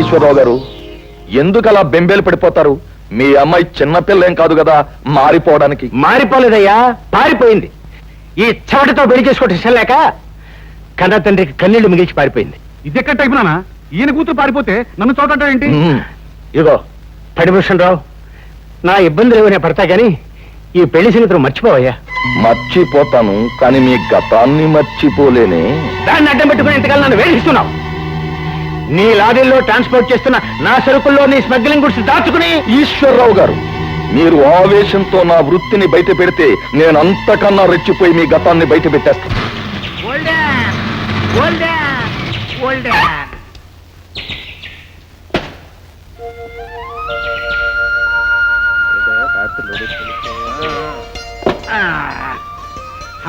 ఈశ్వరరావు గారు, ఎందుకు అలా బెంబేలు పడిపోతారు? మీ అమ్మాయి చిన్నపిల్లేం కాదు కదా మారిపోవడానికి. మారిపోలేదయ్యా, పారిపోయింది. ఈ చెవటితో పెళ్లి చేసుకోవటం ఇష్టం లేక కన్న తండ్రికి కన్నీళ్లు మిగిల్చి పారిపోయింది. ఇది ఎక్కడ టైప్ నానా? ఈయన కూతురు పారిపోతే నన్ను చోట ఏంటి? ఇదిగో పడిభూషణ్ రావు, నా ఇబ్బందులు ఏమైనా పడతా గాని ఈ పెళ్లి సంగతి మర్చిపోవయ్యా. మర్చిపోతాను, కానీ మీ గతాన్ని మర్చిపోలేనే. దాన్ని అడ్డం పెట్టుకుని ఇంతకాలం నన్ను వేధిస్తున్నావు. నీ లారీల్లో ట్రాన్స్పోర్ట్ చేస్తున్న నా సరుకుల్లో నీ స్మగ్లింగ్ గుడ్స్ దాచుకుని. ఈశ్వరరావు గారు, మీరు ఆవేశంతో నా వృత్తిని బయట పెడితే నేను అంతకన్నా రెచ్చిపోయి మీ గతాన్ని బయట పెట్టేస్తాను.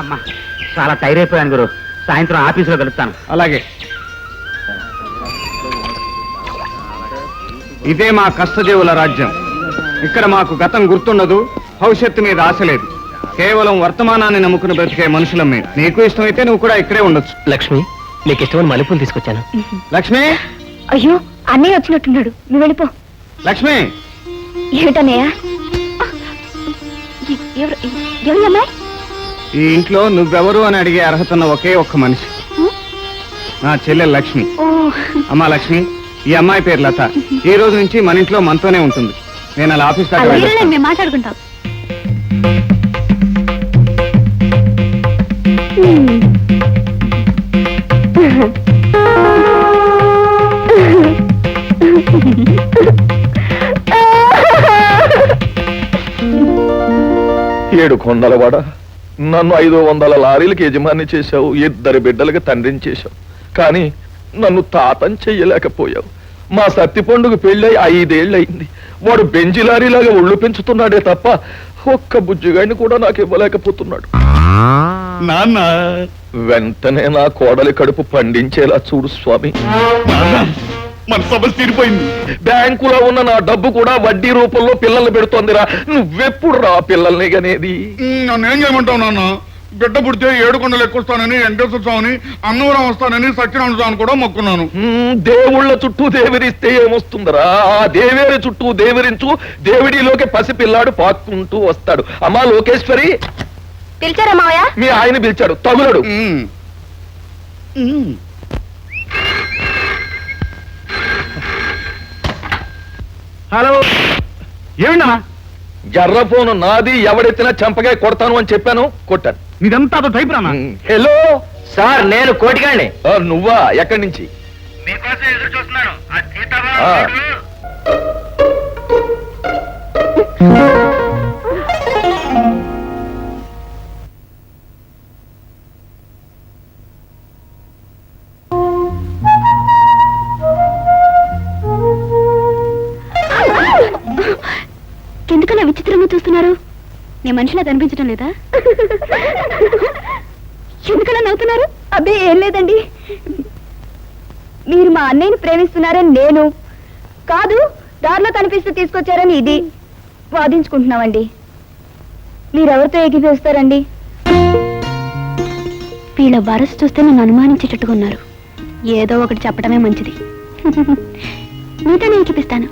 అమ్మా, చాలా టైర్ అయిపోయాను గురు. సాయంత్రం ఆఫీసులో కలుస్తాను. అలాగే. ఇదే మా కష్టజీవుల రాజ్యం. ఇక్కడ మాకు గతం గుర్తుండదు, భవిష్యత్తు మీద ఆశ లేదు. కేవలం వర్తమానాన్ని నమ్ముకుని బ్రతికే మనుషులం మేము. నీకు ఇష్టమైతే నువ్వు కూడా ఇక్కడే ఉండొచ్చు. లక్ష్మి, నీకు ఇష్టమైన మల్లెపూలు తీసుకొచ్చాను. లక్ష్మి. అయ్యో, అన్నయ్య వచ్చినట్టున్నాడు, నువ్వు వెళ్ళిపో. లక్ష్మి. ఏమిటన్నయ్య? ఎవరమ్మా? ఈ ఇంట్లో నువ్వెవరు అని అడిగే అర్హత ఉన్న ఒకే ఒక్క మనిషి, నా చెల్లె లక్ష్మి. అమ్మా లక్ష్మి, ఈ అమ్మాయి పేరు లత. ఈ రోజు నుంచి మన ఇంట్లో మనతోనే ఉంటుంది. నేను అలా ఆఫీస్ దాకా మేము మాట్లాడుకుంటాం. ఏడు కొండలవాడ, నన్ను 500 లారీలకు యజమాని చేశావు, 2 బిడ్డలకు తండ్రిని చేశావు, కానీ నన్ను తాతని చెయ్యలేకపోయావు. మా సత్తి పండుగ పెళ్ళై 5 ఏళ్ళు అయింది. వాడు బెంజి లారీలాగా ఒళ్ళు పెంచుతున్నాడే తప్ప ఒక్క బుజ్జిగాడిని కూడా నాకు ఇవ్వలేకపోతున్నాడు. నాన్న, వెంటనే నా కోడలి కడుపు పండించేలా చూడు స్వామి. మన సమస్య తీరిపోయింది. బ్యాంకులో ఉన్న నా డబ్బు కూడా వడ్డీ రూపంలో పిల్లల్ని పెడుతోందిరా. నువ్వెప్పుడు రా పిల్లల్ని గనేది? నన్నేం చేయమంటావు నాన్న? బిడ్డ పుడితే 7 కొండలు ఎక్కువస్తానని, వెంకటేశ్వర స్వామిని, అన్నవరం వస్తానని, సత్యనారాయణ స్వామిని కూడా మొక్కున్నాను. దేవుళ్ళ చుట్టూ దేవిరిస్తే ఏమొస్తుందిరా? ఆ దేవేరి చుట్టూ దేవిరించు, దేవుడిలోకి పసిపిల్లాడు పాక్కుంటూ వస్తాడు. అమ్మా లోకేశ్వరి, పిలిచారా మావయ్య? మీ ఆయన పిలిచాడు, తగులడు. హలో, ఏమిటన్నా? ఎర్ర ఫోను నాది, ఎవడెత్తినా చంపగా కొడతాను అని చెప్పాను, కొట్టాను. నీదంతా అదో టైప్ రానా? హలో సార్, నేను కోటిగాండి. నువ్వా? ఎక్కడి నుంచి? మీకోసం ఎదురు చూస్తున్నాను. ఎందుకలా విచిత్రంగా చూస్తున్నారు? నీ మనిషిలా కనిపించడం లేదా? ఎందుకలా నవ్వుతున్నారు? అబ్బే ఏం లేదండి. మీరు మా అన్నయ్యని ప్రేమిస్తున్నారని నేను కాదు, దారిలో కనిపిస్తూ తీసుకొచ్చారని ఇది వాదించుకుంటున్నామండి. మీరెవరితో ఏకీభవిస్తారండి? వీళ్ళ వరస చూస్తే నన్ను అనుమానించేటట్టుగా ఉన్నారు. ఏదో ఒకటి చెప్పడమే మంచిది. మీతో నేను చూపిస్తాను.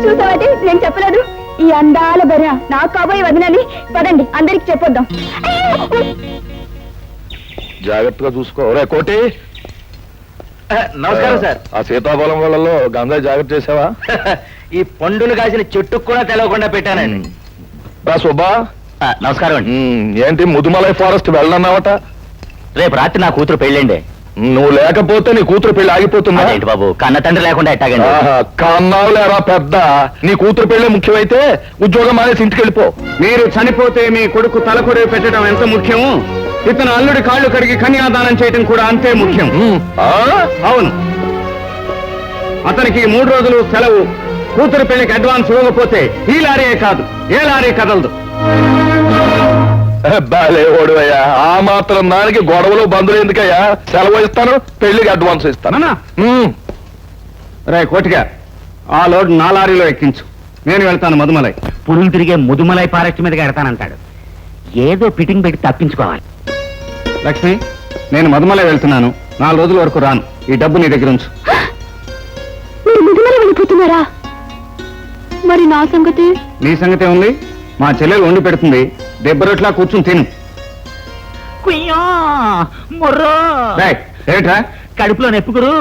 చూసావంటే నేను చెప్పలేదు. ఈ అందాల బర్రె నాకు కాబోయే వదినని. పదండి, అందరికి చెప్పొద్దాం. జాగ్రత్తగా చూసుకో. రే కోటి. నమస్కారం సార్. ఆ సీతాఫలం వాళ్ళలో గంజాయి జాగ్రత్త చేసావా? ఈ పండును కాసిన చెట్టుకు కూడా తెలవకుండా పెట్టానండి. రా సుబ్బా. నమస్కారం అండి. ఏంటి ముదుమలై ఫారెస్ట్ వెళ్ళన్నావట? రేపు రాత్రి నా కూతురు పెళ్ళండి. నువ్వు లేకపోతే నీ కూతురు పెళ్లి ఆగిపోతుందా? ఏంటి బాబు, కన్న తండ్రి లేకుండా ఎట్టాగండి? కన్నావు లేరా పెద్ద. నీ కూతురు పెళ్లి ముఖ్యమైతే ఉద్యోగం మానేసి ఇంటికి వెళ్ళిపో. మీరు చనిపోతే మీ కొడుకు తలకొడి పెట్టడం ఎంత ముఖ్యమో, ఇతను అల్లుడి కాళ్ళు కడిగి కన్యాదానం చేయడం కూడా అంతే ముఖ్యం. అవును, అతనికి 3 రోజులు సెలవు. కూతురు పెళ్లికి అడ్వాన్స్ ఇవ్వకపోతే ఈ లారీయే కాదు, ఏ లారీ కదలదు. బాలే ఓడివయ్యా, ఆ మాత్రం దానికి గొడవలు బంధువులు ఎందుకయ్యా? సెలవు ఇస్తాను, పెళ్లికి అడ్వాన్స్ ఇస్తాను. రే కోటిగా, ఆ లోడ్ నా లారీలో ఎక్కించు. నేను వెళ్తాను మధుమలై. పురులు తిరిగే ముదుమలై ఫారెస్ట్ మీదకి ఎడతానంటాడు. ఏదో ఫిట్టింగ్ పెట్టి తప్పించుకోవాలి. లక్ష్మి, నేను మధుమలై వెళ్తున్నాను. 4 రోజుల వరకు రాను. ఈ డబ్బు నీ దగ్గర ఉంచు. మీరు నిజమని వెళ్ళిపోతున్నారా? మరి నా సంగతి? నీ సంగతే ఉంది, మా చెల్లెలు వండి పెడుతుంది, దెబ్బరొట్లా కూర్చుని తిను. కుయ్యో మొర్రో రేయ్, ఏమిట్రా? కడుపులో నొప్పుకురు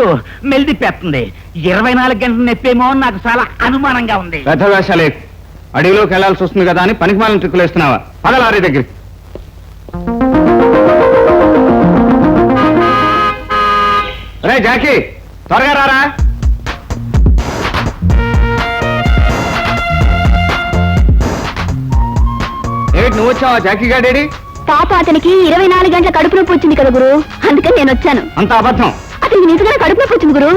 మెల్లి తిప్పేస్తుంది. 24 గంటల నొప్పేమో అని నాకు చాలా అనుమానంగా ఉంది. పెద్ద వేషాలే, అడవిలోకి వెళ్లాల్సి వస్తుంది కదా అని పనికిమాలిన ట్రిక్కులు వేస్తున్నావా? పద లారీ దగ్గర. రే జాకీ, త్వరగా రారా. ఏమిటి నువ్వు వచ్చావా? జాకీ గాడేడి? పాప అతనికి 24 గంటల కడుపు నొప్పి వచ్చింది కదా గురు, అందుకని నేను వచ్చాను. అంత అబద్ధం. అతనికి నిజంగానే కడుపు నొప్పి వచ్చింది గురు.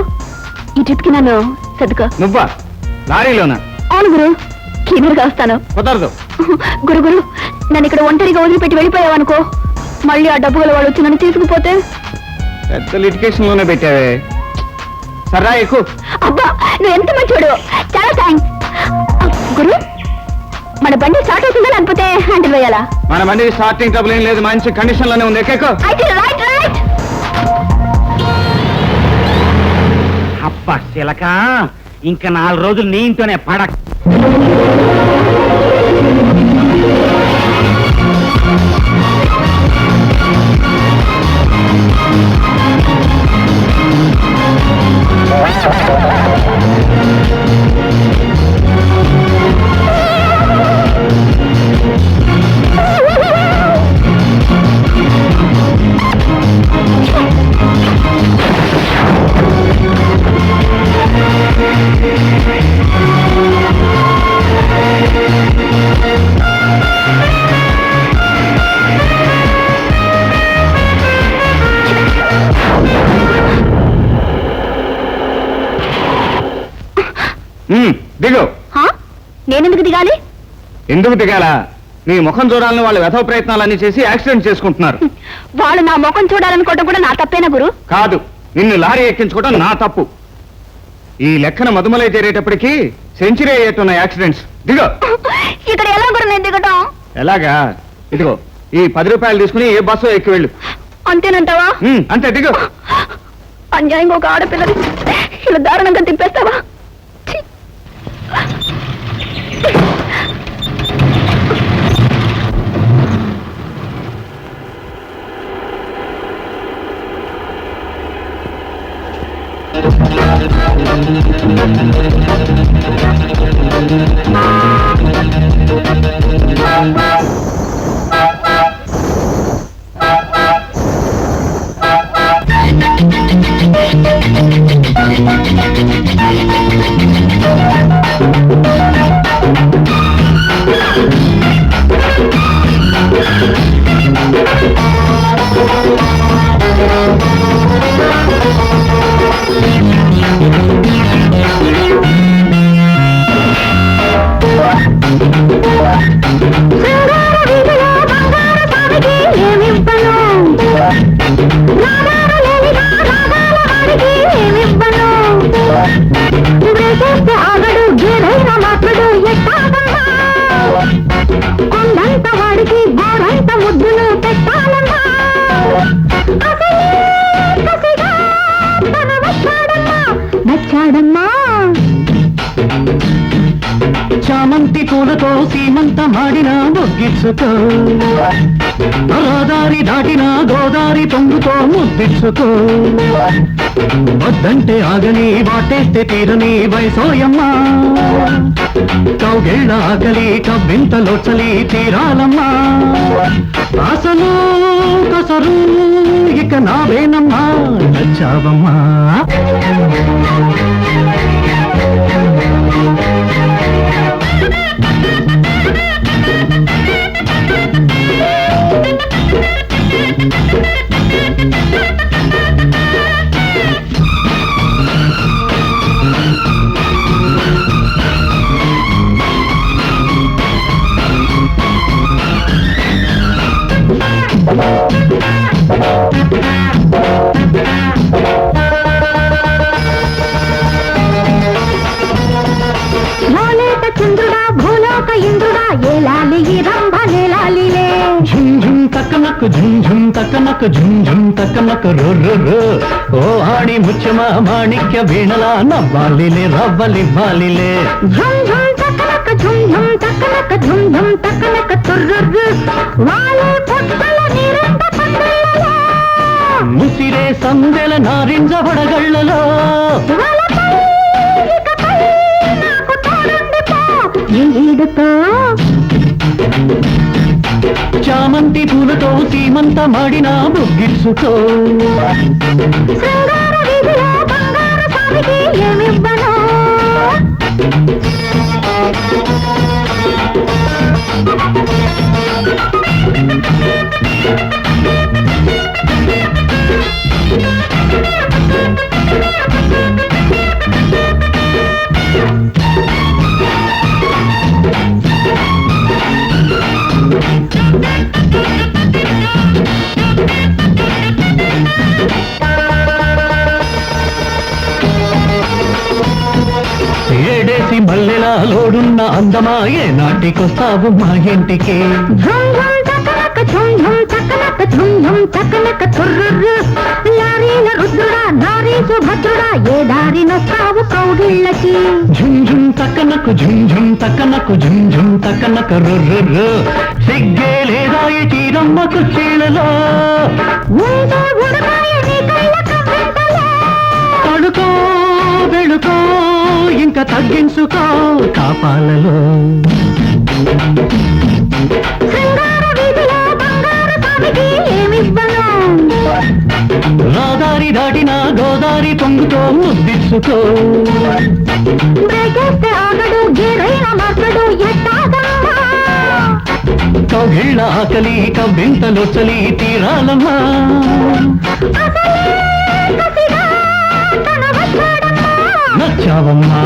ఈ ట్రిప్ కి నన్ను సర్దుకో. నువ్వా? లారీలోనా? అవును గురు, క్లీనర్ గా వస్తాను. కుదరదు. గురు గురు, నన్ను ఇక్కడ ఒంటరిగా వదిలిపెట్టి వెళ్ళిపోయావు అనుకో, మళ్ళీ ఆ డబ్బు గల వాళ్ళు వచ్చి నన్ను తీసుకుపోతే? పెద్ద లిటికేషన్ లోనే పెట్టావే. సర్రా ఎక్కువ. అబ్బా, నువ్వు ఎంత మంచోడు, చాలా థ్యాంక్స్. గురు, మన బండి స్టార్ట్ అవుతుందా లేకపోతే హ్యాండిల్ వేయాలా? మన బండి స్టార్టింగ్ ట్రబుల్ ఏం లేదు, మంచి కండిషన్ లోనే ఉంది. ఎక్కో. అయితే రైట్ రైట్. అబ్బా శిలక, ఇంకా 4 రోజులు నీ ఇంట్లోనే పడక. దిగు. నేనెందుకు దిగాలి? ఎందుకు దిగాలా? నీ ముఖం చూడాలని వాళ్ళు వ్యథవ ప్రయత్నాలన్నీ చేసి యాక్సిడెంట్ చేసుకుంటున్నారు. వాళ్ళు నా ముఖం చూడాలనుకోవడం కూడా నా తప్పేనా గురు? కాదు, నిన్ను లారీ ఎక్కించుకోవడం నా తప్పు. ఈ లెక్కన మధుమలై చేరేటప్పటికి సెంచరీ అయ్యేట్టున్న యాక్సిడెంట్స్. దిగో. ఇక్కడ ఎలా గురు నేను దిగటం? ఎలాగా? ఇదిగో ఈ 10 రూపాయలు తీసుకుని ఏ బస్సు ఎక్కి వెళ్ళు. అంతేనంటావా? అంతే, దిగు. అన్యాయంగా ఒక ఆడపిల్లని ఇలా దారుణంగా తిప్పేస్తావా? ఛీ! కొండంత వాడికి గోరంత ముద్దులు పెట్టాలమ్మా. నచ్చాడమ్మా. చామంతి పూలతో సీమంత మాడిన ముగ్గిచ్చుకో, గోదారి దాటిన గోదారి పొంగుతో ముద్దిచ్చుకో. వద్దంటే ఆగని వాటేస్తే తీరని వయసోయమ్మా. కౌగిళ్ళ ఆకలి కవ్వింతలో చలి తీరాలమ్మా. అసలు కసరు ఇక నావేనమ్మా. నచ్చావమ్మా. ఝుమ్ ఝుమ్ తక్కనకు ఝుమ్ ఝుమ్ తక్కనకు రో రో రో ఓ ఆడి ముచ్చమ మాణిక్య వీణలా నవ్వాలిలే రవ్వలివ్వాలిలే ఝుమ్ ఝుమ్ తక్కనక ఝుమ్ ఝుమ్ తక్కనక ఝుమ్ ఝుమ్ తక్కనక తుర్రుర్రు వాలే పొట్టల నీరంత పందెలలో ముసిరే సందెల నారింజ వడగళ్ళలో వలపై ఇకపై నాకు తోడుండిపో ఈడుతో చామంతి పూలతో సీమంత మాడిన బుగ్గిల్సుకో శృంగార వీధిలో బంగారు స్వామికి ఏమివ్వను ఏడేసి మల్లెలా లోడున్న అందమా ఏ నాటికొస్తావు మా ఇంటికి ఝుమ్ ఝుమ్ తక్కనక ఝుమ్ ఝుమ్ తక్కనక ఝుమ్ ఝుమ్ తక్కనక తుర్రుర్రు లారీల రుద్రుడా నారీ సుభద్రుడా ఏ దారినొస్తావు కౌగిళ్ళకి ఝుమ్ ఝుమ్ తక్కనకు ఝుమ్ ఝుమ్ తక్కనకు ఝుమ్ ఝుమ్ తక్కనక రుర్రు సిగ్గే లేదా ఈ చీరమ్మకు చీలలో ఉంటే ఉడకాయ నీ కళ్ళ కవ్వింతలే తడుకో వెళుకో ఇంకా తగ్గించుకో కాపాలలో శృంగార వీధిలో బంగారు స్వామికి ఏమివ్వను రాదారి దాటిన గోదారి పొంగుతో ముద్దిచ్చుకో బ్రేకేస్తే ఆగడు గేరైన మార్చడు ఎట్టాగమ్మా కౌగిళ్ళ ఆకలి కవ్వింతలో చలి తీరాలమ్మా అసలే కసిగా తన వచ్చాడమ్మా నచ్చావమ్మా